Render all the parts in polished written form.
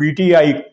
PTI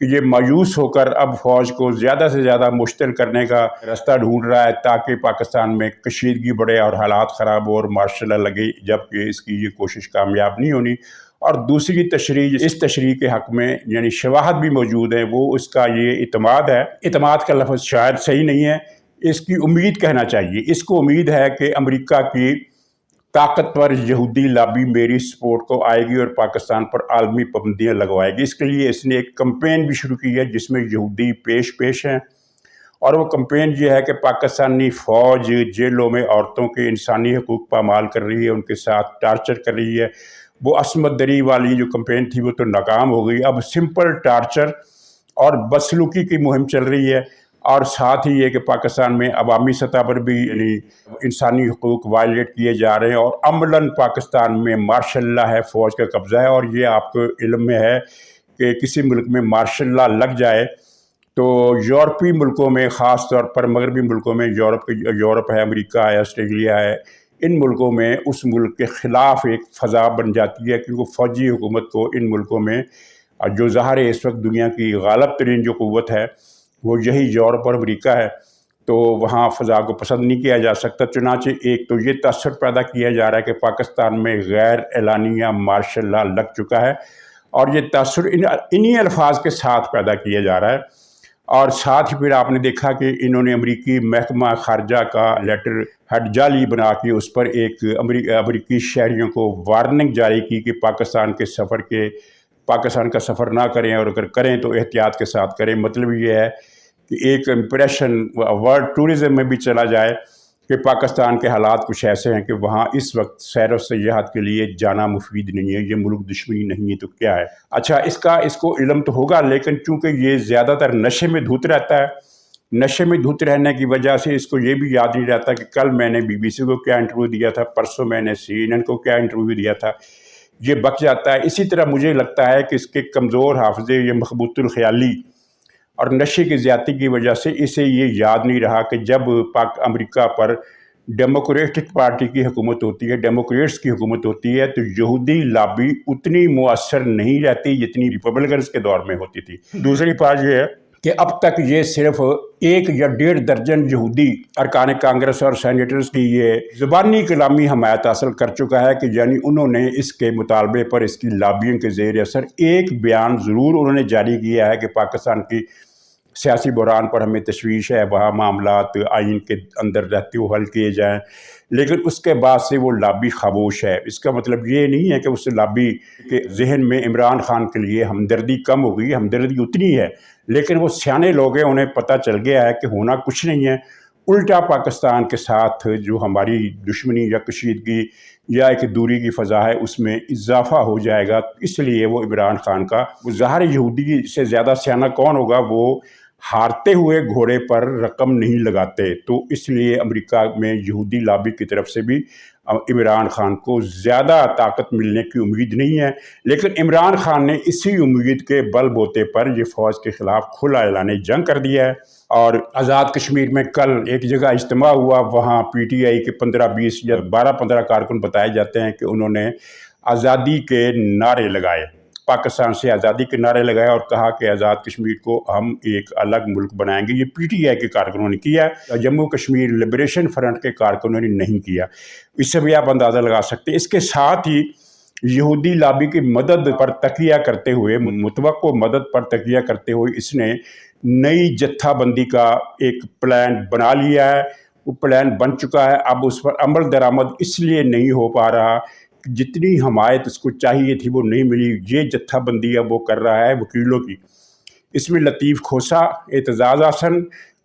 کہ یہ مایوس ہو کر اب فوج کو زیادہ سے زیادہ مشتعل کرنے کا راستہ ڈھونڈ رہا ہے تاکہ پاکستان میں کشیدگی بڑھے اور حالات خراب ہو اور مارشل لا لگے، جبکہ اس کی یہ کوشش کامیاب نہیں ہونی۔ اور دوسری تشریح، اس تشریح کے حق میں یعنی شواہد بھی موجود ہیں، وہ اس کا یہ اعتماد ہے۔ اعتماد کا لفظ شاید صحیح نہیں ہے، اس کی امید کہنا چاہیے۔ اس کو امید ہے کہ امریکہ کی طاقتور یہودی لابی میری سپورٹ کو آئے گی اور پاکستان پر عالمی پابندیاں لگوائے گی۔ اس کے لیے اس نے ایک کمپین بھی شروع کی ہے جس میں یہودی پیش ہیں، اور وہ کمپین یہ ہے کہ پاکستانی فوج جیلوں میں عورتوں کے انسانی حقوق پامال کر رہی ہے، ان کے ساتھ ٹارچر کر رہی ہے۔ وہ عصمت دری والی جو کمپین تھی وہ تو ناکام ہو گئی، اب سمپل ٹارچر اور بدسلوکی کی مہم چل رہی ہے، اور ساتھ ہی یہ کہ پاکستان میں عوامی سطح پر بھی یعنی انسانی حقوق وائلیٹ کیے جا رہے ہیں، اور عملاً پاکستان میں مارشل لا ہے، فوج کا قبضہ ہے۔ اور یہ آپ کو علم میں ہے کہ کسی ملک میں مارشل لا لگ جائے تو یورپی ملکوں میں، خاص طور پر مغربی ملکوں میں، یورپ ہے، امریکہ ہے، آسٹریلیا ہے، ان ملکوں میں اس ملک کے خلاف ایک فضا بن جاتی ہے، کیونکہ فوجی حکومت کو ان ملکوں میں جو ظاہر ہے اس وقت دنیا کی غالب ترین جو قوت ہے وہ یہی یورپ اور امریکہ ہے، تو وہاں فضا کو پسند نہیں کیا جا سکتا۔ چنانچہ ایک تو یہ تاثر پیدا کیا جا رہا ہے کہ پاکستان میں غیر اعلانیہ مارشل لا لگ چکا ہے، اور یہ تاثر انہی الفاظ کے ساتھ پیدا کیا جا رہا ہے۔ اور ساتھ ہی پھر آپ نے دیکھا کہ انہوں نے امریکی محکمہ خارجہ کا لیٹر ہیڈ جعلی بنا کے اس پر ایک امریکی شہریوں کو وارننگ جاری کی کہ پاکستان کا سفر نہ کریں، اور اگر کریں تو احتیاط کے ساتھ کریں۔ مطلب یہ ہے کہ ایک امپریشن ورلڈ ٹورزم میں بھی چلا جائے کہ پاکستان کے حالات کچھ ایسے ہیں کہ وہاں اس وقت سیر و سیاحت کے لیے جانا مفید نہیں ہے، یہ ملک دشمنی نہیں ہے تو کیا ہے۔ اچھا، اس کو علم تو ہوگا، لیکن چونکہ یہ زیادہ تر نشے میں دھت رہتا ہے، نشے میں دھت رہنے کی وجہ سے اس کو یہ بھی یاد نہیں رہتا کہ کل میں نے BBC کو کیا انٹرویو دیا تھا، پرسوں میں نے CNN کو کیا انٹرویو دیا تھا، یہ بک جاتا ہے۔ اسی طرح مجھے لگتا ہے کہ اس کے کمزور حافظے، یہ مخبوط الخیالی اور نشے کی زیادتی کی وجہ سے اسے یہ یاد نہیں رہا کہ جب امریکہ پر ڈیموکریٹک پارٹی کی حکومت ہوتی ہے، ڈیموکریٹس کی حکومت ہوتی ہے، تو یہودی لابی اتنی مؤثر نہیں رہتی جتنی ریپبلکنز کے دور میں ہوتی تھی۔ دوسری بات یہ ہے کہ اب تک یہ صرف 1 یا 1.5 درجن یہودی ارکان کانگریس اور سینیٹرز کی یہ زبانی کلامی حمایت حاصل کر چکا ہے کہ یعنی انہوں نے اس کے مطالبے پر، اس کی لابیوں کے زیر اثر ایک بیان ضرور انہوں نے جاری کیا ہے کہ پاکستان کی سیاسی بحران پر ہمیں تشویش ہے، وہاں معاملات آئین کے اندر رہتے ہوئے حل کیے جائیں، لیکن اس کے بعد سے وہ لابی خاموش ہے۔ اس کا مطلب یہ نہیں ہے کہ اس لابی کے ذہن میں عمران خان کے لیے ہمدردی کم ہو گئی، ہمدردی اتنی ہے، لیکن وہ سیانے لوگ ہیں، انہیں پتہ چل گیا ہے کہ ہونا کچھ نہیں ہے، الٹا پاکستان کے ساتھ جو ہماری دشمنی یا کشیدگی یا ایک دوری کی فضا ہے اس میں اضافہ ہو جائے گا۔ اس لیے وہ عمران خان کا ظاہر یہودی سے زیادہ سیانا کون ہوگا، وہ ہارتے ہوئے گھوڑے پر رقم نہیں لگاتے، تو اس لیے امریکہ میں یہودی لابی کی طرف سے بھی عمران خان کو زیادہ طاقت ملنے کی امید نہیں ہے۔ لیکن عمران خان نے اسی امید کے بل بوتے پر یہ فوج کے خلاف کھلا اعلان جنگ کر دیا ہے۔ اور آزاد کشمیر میں کل ایک جگہ اجتماع ہوا، وہاں PTI کے 15-20 یا 12-15 کارکن بتائے جاتے ہیں کہ انہوں نے آزادی کے نعرے لگائے، پاکستان سے آزادی کے نعرے لگائے، اور کہا کہ آزاد کشمیر کو ہم ایک الگ ملک بنائیں گے۔ یہ PTI کے کارکنوں نے کیا، جموں کشمیر لبریشن فرنٹ کے کارکنوں نے نہیں کیا۔ اس سے بھی آپ اندازہ لگا سکتے ہیں۔ اس کے ساتھ ہی یہودی لابی کی مدد پر تکیہ کرتے ہوئے، متوقع مدد پر تکیہ کرتے ہوئے، اس نے نئی جتھا بندی کا ایک پلان بنا لیا ہے، وہ پلان بن چکا ہے، اب اس پر عمل درآمد اس لیے نہیں ہو پا رہا، جتنی حمایت اس کو چاہیے تھی وہ نہیں ملی۔ یہ جتھا بندی اب وہ کر رہا ہے وکیلوں کی، اس میں لطیف کھوسہ، اعتزاز احسن،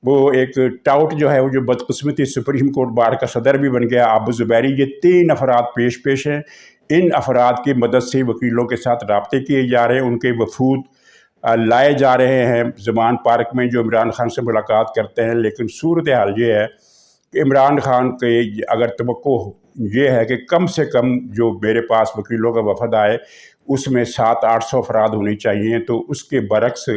وہ ایک ٹاؤٹ جو ہے، وہ جو بدقسمتی سپریم کورٹ بار کا صدر بھی بن گیا، عابد زبیری، یہ 3 افراد پیش ہیں۔ ان افراد کی مدد سے وکیلوں کے ساتھ رابطے کیے جا رہے ہیں، ان کے وفود لائے جا رہے ہیں زمان پارک میں جو عمران خان سے ملاقات کرتے ہیں۔ لیکن صورتحال یہ ہے کہ عمران خان کے اگر توقع یہ ہے کہ کم سے کم جو میرے پاس وکیلوں کا وفد آئے اس میں 700-800 افراد ہونی چاہیے، تو اس کے برعکس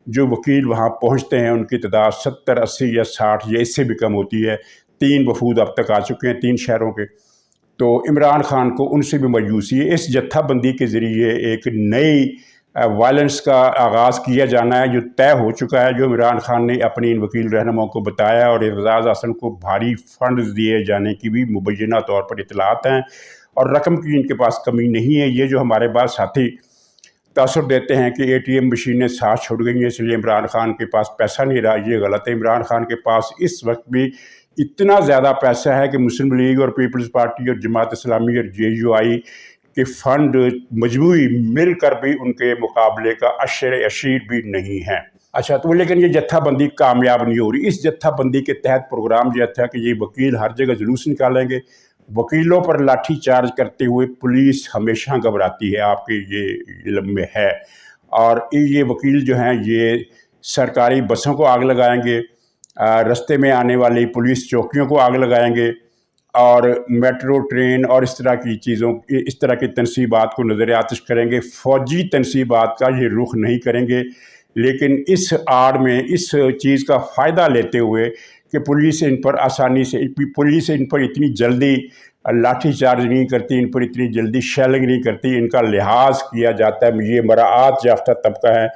جو وکیل وہاں پہنچتے ہیں ان کی تعداد 70, 80 یا 60 یا اس سے بھی کم ہوتی ہے۔ 3 وفود اب تک آ چکے ہیں 3 شہروں کے، تو عمران خان کو ان سے بھی مایوسی ہے۔ اس جتھا بندی کے ذریعے ایک نئی وائلنس کا آغاز کیا جانا ہے جو طے ہو چکا ہے، جو عمران خان نے اپنی ان وکیل رہنماؤں کو بتایا، اور اعتزاز احسن کو بھاری فنڈز دیے جانے کی بھی مبینہ طور پر اطلاعات ہیں، اور رقم کی ان کے پاس کمی نہیں ہے۔ یہ جو ہمارے پاس ساتھی تاثر دیتے ہیں کہ اے ٹی ایم مشینیں ساتھ چھوڑ گئی ہیں اس لیے عمران خان کے پاس پیسہ نہیں رہا، یہ غلط ہے۔ عمران خان کے پاس اس وقت بھی اتنا زیادہ پیسہ ہے کہ مسلم لیگ اور پیپلز پارٹی اور جماعت اسلامی اور جے یو آئی کے فنڈ مجموعی مل کر بھی ان کے مقابلے کا عشیر بھی نہیں ہے۔ اچھا، تو لیکن یہ جتھا بندی کامیاب نہیں ہو رہی۔ اس جتھا بندی کے تحت پروگرام یہ تھا کہ یہ وکیل ہر جگہ جلوس نکالیں گے، وکیلوں پر لاٹھی چارج کرتے ہوئے پولیس ہمیشہ گھبراتی ہے، آپ کے یہ علم میں ہے، اور یہ وکیل جو ہیں یہ سرکاری بسوں کو آگ لگائیں گے، رستے میں آنے والی پولیس چوکیوں کو آگ لگائیں گے، اور میٹرو ٹرین اور اس طرح کی چیزوں، اس طرح کی تنصیبات کو نظر آتش کریں گے۔ فوجی تنصیبات کا یہ رخ نہیں کریں گے، لیکن اس آڑ میں اس چیز کا فائدہ لیتے ہوئے کہ پولیس ان پر آسانی سے، پولیس ان پر اتنی جلدی لاٹھی چارج نہیں کرتی، ان پر اتنی جلدی شیلنگ نہیں کرتی، ان کا لحاظ کیا جاتا ہے، یہ مراعات یافتہ طبقہ ہے،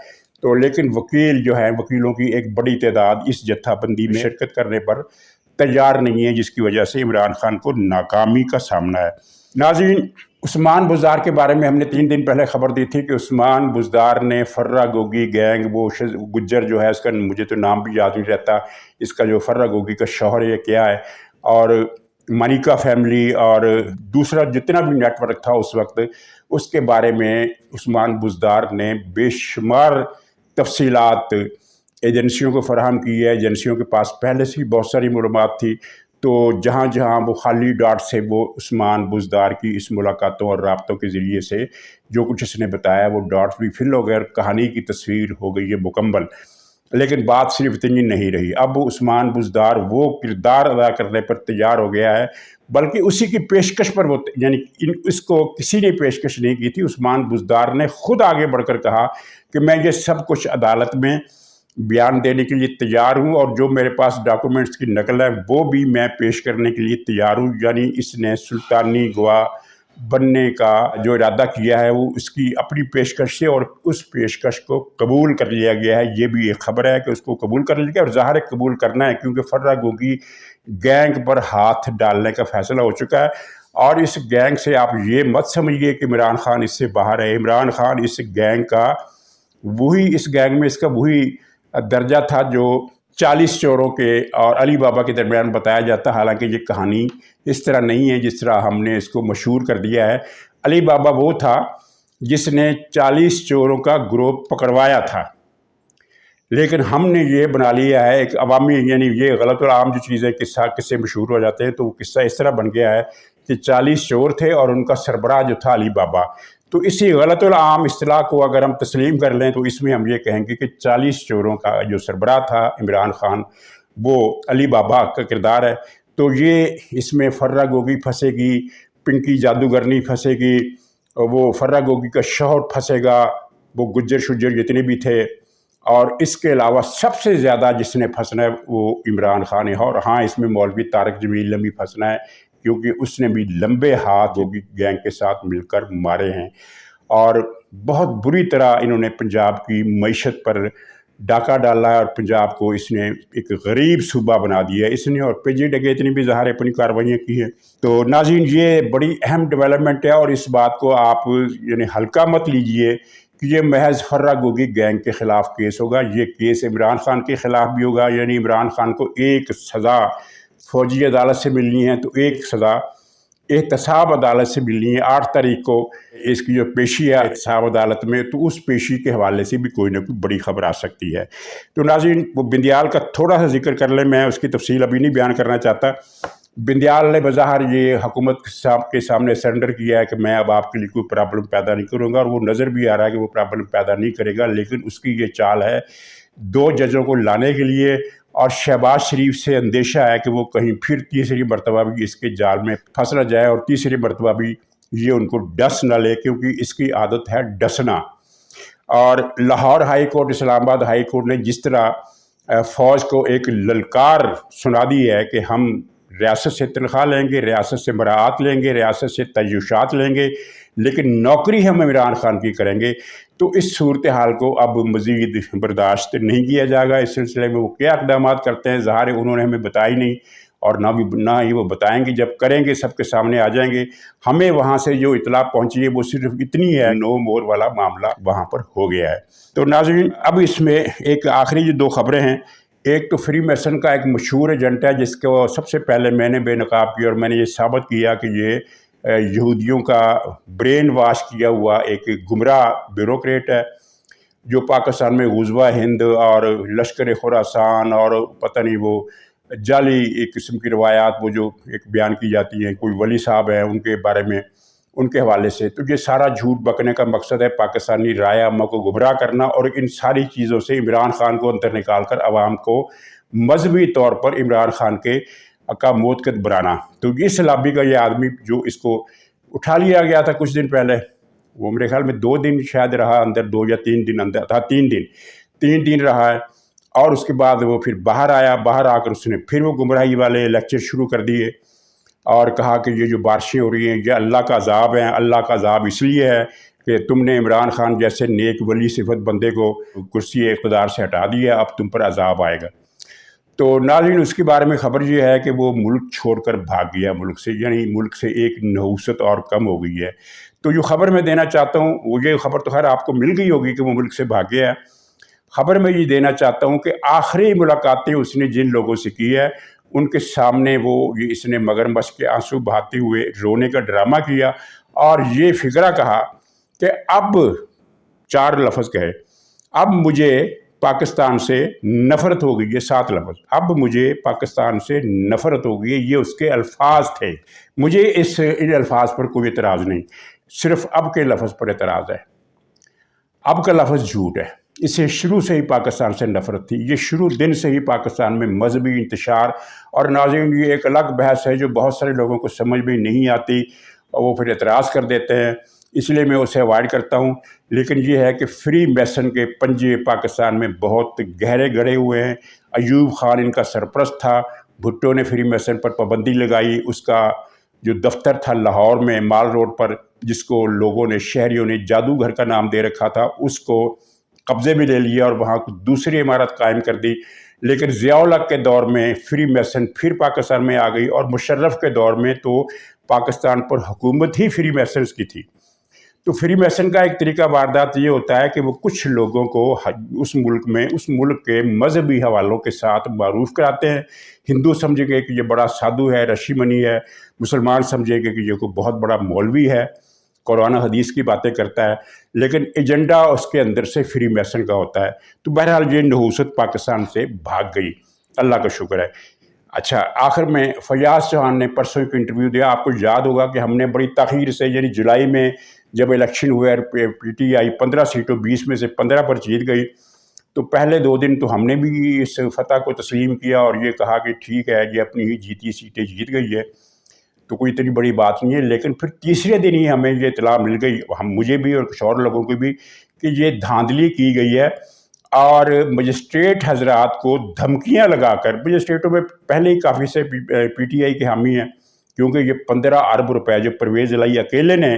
تو لیکن وکیل جو ہے، وکیلوں کی ایک بڑی تعداد اس جتھا بندی میں شرکت کرنے پر تیار نہیں ہے، جس کی وجہ سے عمران خان کو ناکامی کا سامنا ہے۔ ناظرین، عثمان بزدار کے بارے میں ہم نے 3 دن پہلے خبر دی تھی کہ عثمان بزدار نے فرا گوگی گینگ، وہ گجر جو ہے، اس کا مجھے تو نام بھی یاد نہیں رہتا، اس کا جو فرا گوگی کا شوہر ہے کیا ہے، اور منیکا فیملی اور دوسرا جتنا بھی نیٹ ورک تھا اس وقت، اس کے بارے میں عثمان بزدار نے بے شمار تفصیلات ایجنسیوں کو فراہم کی ہے۔ ایجنسیوں کے پاس پہلے سے ہی بہت ساری معلومات تھی، تو جہاں جہاں وہ خالی ڈاٹ سے وہ عثمان بزدار کی اس ملاقاتوں اور رابطوں کے ذریعے سے جو کچھ اس نے بتایا وہ ڈاٹس بھی فل ہو گئے اور کہانی کی تصویر ہو گئی ہے مکمل۔ لیکن بات صرف اتنی نہیں رہی، اب عثمان بزدار وہ کردار ادا کرنے پر تیار ہو گیا ہے، بلکہ اسی کی پیشکش پر وہ، یعنی اس کو کسی نے پیشکش نہیں کی تھی، عثمان بزدار نے خود آگے بڑھ کر کہا کہ میں یہ سب کچھ عدالت میں بیان دینے کے لیے تیار ہوں، اور جو میرے پاس ڈاکومنٹس کی نقل ہے وہ بھی میں پیش کرنے کے لیے تیار ہوں۔ یعنی اس نے سلطانی گواہ بننے کا جو ارادہ کیا ہے وہ اس کی اپنی پیشکش سے، اور اس پیشکش کو قبول کر لیا گیا ہے۔ یہ بھی ایک خبر ہے کہ اس کو قبول کر لیا گیا، اور ظاہر ہے قبول کرنا ہے کیونکہ فرا گوگی گینگ پر ہاتھ ڈالنے کا فیصلہ ہو چکا ہے، اور اس گینگ سے آپ یہ مت سمجھیے کہ عمران خان اس سے باہر ہے۔ عمران خان اس گینگ کا وہی، اس گینگ میں اس کا وہی درجہ تھا جو 40 چوروں کے اور علی بابا کے درمیان بتایا جاتا، حالانکہ یہ کہانی اس طرح نہیں ہے جس طرح ہم نے اس کو مشہور کر دیا ہے۔ علی بابا وہ تھا جس نے 40 چوروں کا گروہ پکڑوایا تھا، لیکن ہم نے یہ بنا لیا ہے ایک عوامی، یعنی یہ غلط اور عام جو چیزیں قصے مشہور ہو جاتے ہیں، تو وہ قصہ اس طرح بن گیا ہے کہ 40 چور تھے اور ان کا سربراہ جو تھا علی بابا۔ تو اسی غلط العام اصطلاح کو اگر ہم تسلیم کر لیں تو اس میں ہم یہ کہیں گے کہ 40 چوروں کا جو سربراہ تھا عمران خان، وہ علی بابا کا کردار ہے۔ تو یہ اس میں فرا گوگی پھنسے گی، پنکی جادوگرنی پھنسے گی، وہ فرا گوگی کا شوہر پھنسے گا، وہ گجر شجر جتنے بھی تھے، اور اس کے علاوہ سب سے زیادہ جس نے پھنسنا ہے وہ عمران خان ہے۔ اور ہاں، اس میں مولوی طارق جمیل نے بھی پھنسنا ہے، کیونکہ اس نے بھی لمبے ہاتھ گوگی گینگ کے ساتھ مل کر مارے ہیں، اور بہت بری طرح انہوں نے پنجاب کی معیشت پر ڈاکہ ڈالا ہے، اور پنجاب کو اس نے ایک غریب صوبہ بنا دیا ہے اس نے، اور پیجی ڈگیت نے بھی ظاہر اپنی کارروائیاں کی ہیں۔ تو ناظرین، یہ بڑی اہم ڈیولپمنٹ ہے، اور اس بات کو آپ یعنی ہلکا مت لیجئے کہ یہ محض فرا گوگی گینگ کے خلاف کیس ہوگا، یہ کیس عمران خان کے خلاف بھی ہوگا۔ یعنی عمران خان کو ایک سزا فوجی عدالت سے ملنی ہے، تو ایک سزا احتساب عدالت سے ملنی ہے۔ 8 تاریخ کو اس کی جو پیشی ہے احتساب عدالت میں، تو اس پیشی کے حوالے سے بھی کوئی نہ کوئی بڑی خبر آ سکتی ہے۔ تو ناظرین، وہ بندیال کا تھوڑا سا ذکر کر لیں، میں اس کی تفصیل ابھی نہیں بیان کرنا چاہتا۔ بندیال نے بظاہر یہ حکومت کے سامنے سرنڈر کیا ہے کہ میں اب آپ کے لیے کوئی پرابلم پیدا نہیں کروں گا، اور وہ نظر بھی آ رہا ہے کہ وہ پرابلم پیدا نہیں کرے گا، لیکن اس کی یہ چال ہے 2 ججوں کو لانے کے لیے، اور شہباز شریف سے اندیشہ ہے کہ وہ کہیں پھر تیسری مرتبہ بھی اس کے جال میں پھنس نہ جائے، اور تیسری مرتبہ بھی یہ ان کو ڈس نہ لے، کیونکہ اس کی عادت ہے ڈسنا۔ اور لاہور ہائی کورٹ، اسلام آباد ہائی کورٹ نے جس طرح فوج کو ایک للکار سنا دی ہے کہ ہم ریاست سے تنخواہ لیں گے، ریاست سے مراعات لیں گے، ریاست سے تعیشات لیں گے، لیکن نوکری ہم عمران خان کی کریں گے۔ تو اس صورتحال کو اب مزید برداشت نہیں کیا جائے گا۔ اس سلسلے میں وہ کیا اقدامات کرتے ہیں ظاہر انہوں نے ہمیں بتائی نہیں، اور نہ ہی وہ بتائیں گے، جب کریں گے سب کے سامنے آ جائیں گے۔ ہمیں وہاں سے جو اطلاع پہنچی ہے وہ صرف اتنی ہے، نو مور والا معاملہ وہاں پر ہو گیا ہے۔ تو ناظرین اب اس میں ایک آخری جو دو خبریں ہیں، ایک تو فری میسن کا ایک مشہور ایجنٹ ہے جس کو سب سے پہلے میں نے بے نقاب کیا اور میں نے یہ ثابت کیا کہ یہ یہودیوں کا برین واش کیا ہوا ایک گمراہ بیوروکریٹ ہے، جو پاکستان میں غزوہ ہند اور لشکر خراسان اور پتہ نہیں وہ جعلی ایک قسم کی روایات وہ جو ایک بیان کی جاتی ہیں، کوئی ولی صاحب ہیں ان کے بارے میں، ان کے حوالے سے، تو یہ سارا جھوٹ بکنے کا مقصد ہے پاکستانی رائے عامہ کو گمراہ کرنا، اور ان ساری چیزوں سے عمران خان کو اندر نکال کر عوام کو مذہبی طور پر عمران خان کا موتقد بنانا۔ تو اس لابی کا یہ آدمی جو اس کو اٹھا لیا گیا تھا کچھ دن پہلے، وہ میرے خیال میں 2 دن شاید رہا اندر، 2 یا 3 دن اندر تھا، 3 دن رہا ہے، اور اس کے بعد وہ پھر باہر آیا، باہر آ کر اس نے پھر وہ گمراہی والے لیکچر شروع کر دیے اور کہا کہ یہ جو بارشیں ہو رہی ہیں یہ اللہ کا عذاب ہے، اللہ کا عذاب اس لیے ہے کہ تم نے عمران خان جیسے نیک ولی صفت بندے کو کرسی اقتدار سے ہٹا دیا، اب تم پر عذاب آئے گا۔ تو ناظرین اس کے بارے میں خبر یہ ہے کہ وہ ملک چھوڑ کر بھاگ گیا ملک سے، یعنی ملک سے ایک نحوست اور کم ہو گئی ہے۔ تو جو خبر میں دینا چاہتا ہوں وہ یہ خبر تو خیر آپ کو مل گئی ہوگی کہ وہ ملک سے بھاگ گیا ہے، خبر میں یہ دینا چاہتا ہوں کہ آخری ملاقاتیں اس نے جن لوگوں سے کی ہے ان کے سامنے اس نے مگرمچھ کے آنسو بہاتے ہوئے رونے کا ڈرامہ کیا، اور یہ فقرہ کہا کہ اب 4 لفظ کہے، اب مجھے پاکستان سے نفرت ہو گئی ہے، 7 لفظ، اب مجھے پاکستان سے نفرت ہو گئی ہے، یہ اس کے الفاظ تھے۔ مجھے ان الفاظ پر کوئی اعتراض نہیں، صرف اب کے لفظ پر اعتراض ہے۔ اب کا لفظ جھوٹ ہے، اسے شروع سے ہی پاکستان سے نفرت تھی، یہ شروع دن سے ہی پاکستان میں مذہبی انتشار، اور ناظرین یہ ایک الگ بحث ہے جو بہت سارے لوگوں کو سمجھ میں نہیں آتی اور وہ پھر اعتراض کر دیتے ہیں، اس لیے میں اسے اوائڈ کرتا ہوں۔ لیکن یہ ہے کہ فری میسن کے پنجے پاکستان میں بہت گہرے گڑے ہوئے ہیں۔ ایوب خان ان کا سرپرست تھا، بھٹو نے فری میسن پر پابندی لگائی، اس کا جو دفتر تھا لاہور میں مال روڈ پر، جس کو لوگوں نے شہریوں نے جادوگھر کا نام دے رکھا تھا، اس کو قبضے میں لے لیا اور وہاں دوسری عمارت قائم کر دی۔ لیکن ضیاء الحق کے دور میں فری میسن پھر پاکستان میں آ گئی، اور مشرف کے دور میں تو پاکستان پر حکومت ہی فری میسنز کی تھی۔ تو فری میسن کا ایک طریقہ واردات یہ ہوتا ہے کہ وہ کچھ لوگوں کو اس ملک کے مذہبی حوالوں کے ساتھ معروف کراتے ہیں۔ ہندو سمجھیں گے کہ یہ بڑا سادھو ہے، رشی منی ہے، مسلمان سمجھیں گے کہ یہ کوئی بہت بڑا مولوی ہے، قرآن حدیث کی باتیں کرتا ہے، لیکن ایجنڈا اس کے اندر سے فری میسن کا ہوتا ہے۔ تو بہرحال یہ نحوست پاکستان سے بھاگ گئی، اللہ کا شکر ہے۔ اچھا، آخر میں فیاض چوہان نے پرسوں ایک انٹرویو دیا، آپ کو یاد ہوگا کہ ہم نے بڑی تاخیر سے، یعنی جولائی میں جب الیکشن ہوئے، پی ٹی آئی 15 سیٹوں 20 میں سے 15 پر جیت گئی، تو پہلے 2 دن تو ہم نے بھی اس فتح کو تسلیم کیا اور یہ کہا کہ ٹھیک ہے، یہ اپنی ہی جیتی سیٹیں جیت گئی ہے، تو کوئی اتنی بڑی بات نہیں ہے۔ لیکن پھر تیسرے دن ہی ہمیں یہ اطلاع مل گئی، مجھے بھی اور کچھ اور لوگوں کو بھی، کہ یہ دھاندلی کی گئی ہے، اور مجسٹریٹ حضرات کو دھمکیاں لگا کر، مجسٹریٹوں میں پہلے ہی کافی سے پی ٹی آئی کے حامی ہیں، کیونکہ یہ 15 ارب روپے جو پرویز الہی اکیلے نے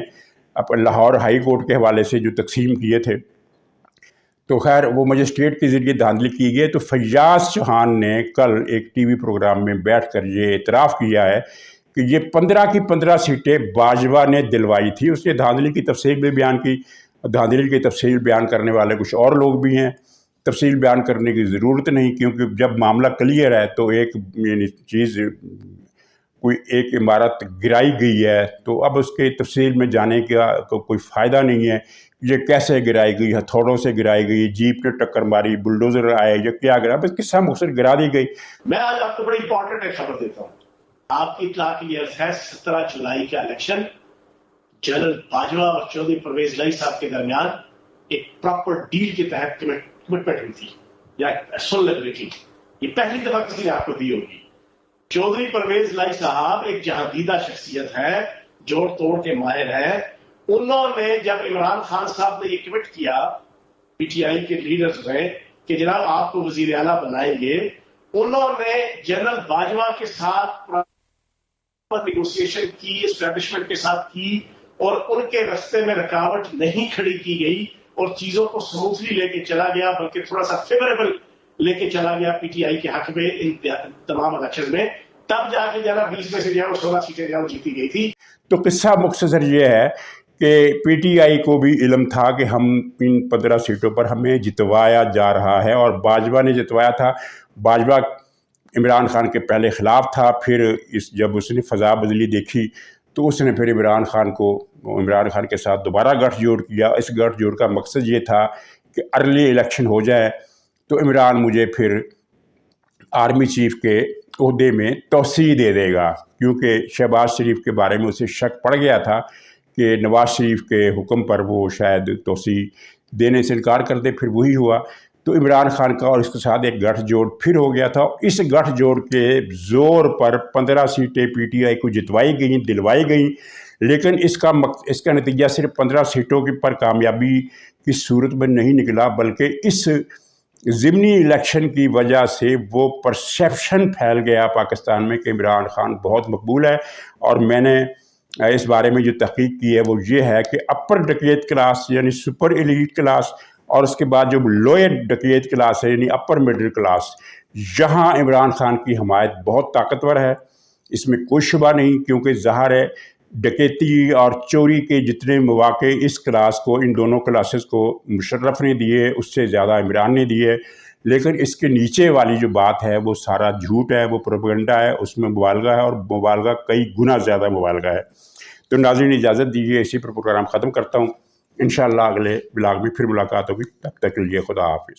لاہور ہائی کورٹ کے حوالے سے جو تقسیم کیے تھے، تو خیر وہ مجسٹریٹ کے ذریعے دھاندلی کی گئی۔ تو فیاض چوہان نے کل ایک ٹی وی پروگرام میں بیٹھ کر یہ اعتراف کیا ہے کہ یہ 15 کی 15 سیٹیں باجوہ نے دلوائی تھی۔ اس نے دھاندلی کی تفصیل بھی بیان کی، دھاندلی کی تفصیل بیان کرنے والے کچھ اور لوگ بھی ہیں، تفصیل بیان کرنے کی ضرورت نہیں، کیونکہ جب معاملہ کلیئر ہے تو ایک چیز، کوئی ایک عمارت گرائی گئی ہے تو اب اس کے تفصیل میں جانے کا کوئی فائدہ نہیں ہے۔ یہ کیسے گرائی گئی، ہتھوڑوں سے گرائی گئی، جیپ نے ٹکر ماری، بلڈوزر آئے، یہ کیا گرا، بس قصہ مختصر گرا دی گئی۔ میں آج آپ کو بڑی امپورٹنٹ ایک خبر دیتا ہوں، آپ کی اطلاع کی یہ ہے 17 جولائی کا الیکشن جنرل باجوہ اور چودھری پرویز الہی صاحب کے درمیان ایک پراپر ڈیل کے تحت کمٹمنٹ ہوئی تھی، یا سن لگی تھی، یہ پہلی دفعہ کسی نے آپ کو دی ہوگی۔ چودھری پرویز الہی صاحب ایک جہاندیدہ شخصیت ہے، جوڑ توڑ کے ماہر ہے۔ انہوں نے جب عمران خان صاحب نے یہ کمٹ کیا پی ٹی آئی کے لیڈرز نے کہ جناب آپ کو وزیر اعلیٰ بنائیں گے، انہوں نے جنرل باجوہ کے ساتھ نیگوسیشن کی، اسٹیبلشمنٹ کے ساتھ کی، اور ان کے رستے میں رکاوٹ نہیں کھڑی کی گئی اور چیزوں کو سموتھلی لے کے چلا گیا، بلکہ تھوڑا سا فیوریبل لے کے چلا گیا پی ٹی آئی کے حق میں ان تمام الیکشن میں، تب جا کے جانا 20 میں سے جو ہے وہ 16 سیٹیں جو جیتی گئی تھی۔ تو قصہ مختصر یہ ہے کہ پی ٹی آئی کو بھی علم تھا کہ ہم ان 15 سیٹوں پر ہمیں جتوایا جا رہا ہے، اور باجوہ نے جتوایا تھا۔ باجوہ عمران خان کے پہلے خلاف تھا، پھر جب اس نے فضا بدلی دیکھی تو اس نے پھر عمران خان کے ساتھ دوبارہ گٹھ جوڑ کیا۔ اس گٹھ جوڑ کا مقصد یہ تھا کہ ارلی الیکشن ہو جائے تو عمران مجھے پھر آرمی چیف کے عہدے میں توسیع دے دے گا، کیونکہ شہباز شریف کے بارے میں اسے شک پڑ گیا تھا کہ نواز شریف کے حکم پر وہ شاید توسیع دینے سے انکار کر دے۔ پھر وہی ہوا، تو عمران خان کا اور اس کے ساتھ ایک گٹھ جوڑ پھر ہو گیا تھا۔ اس گٹھ جوڑ کے زور پر 15 سیٹیں پی ٹی آئی کو جتوائی گئیں، دلوائی گئیں، لیکن اس کا نتیجہ صرف 15 سیٹوں پر کامیابی کی صورت میں نہیں نکلا، بلکہ اس ضمنی الیکشن کی وجہ سے وہ پرسیپشن پھیل گیا پاکستان میں کہ عمران خان بہت مقبول ہے۔ اور میں نے اس بارے میں جو تحقیق کی ہے وہ یہ ہے کہ اپر ڈکیت کلاس یعنی سپر ایلیٹ کلاس، اور اس کے بعد جو لوئر ڈکیت کلاس ہے یعنی اپر مڈل کلاس، یہاں عمران خان کی حمایت بہت طاقتور ہے، اس میں کوئی شبہ نہیں، کیونکہ ظاہر ہے ڈکیتی اور چوری کے جتنے مواقع اس کلاس کو، ان دونوں کلاسز کو مشرف نے دیے، اس سے زیادہ عمران نے دیے۔ لیکن اس کے نیچے والی جو بات ہے وہ سارا جھوٹ ہے، وہ پروپیگنڈا ہے، اس میں مبالغہ ہے، اور مبالغہ کئی گنا زیادہ مبالغہ ہے۔ تو ناظرین اجازت دیجیے، اسی پر پروگرام ختم کرتا ہوں، انشاءاللہ اگلے بلاگ میں پھر ملاقات ہوگی، تب تک کے لیے خدا حافظ۔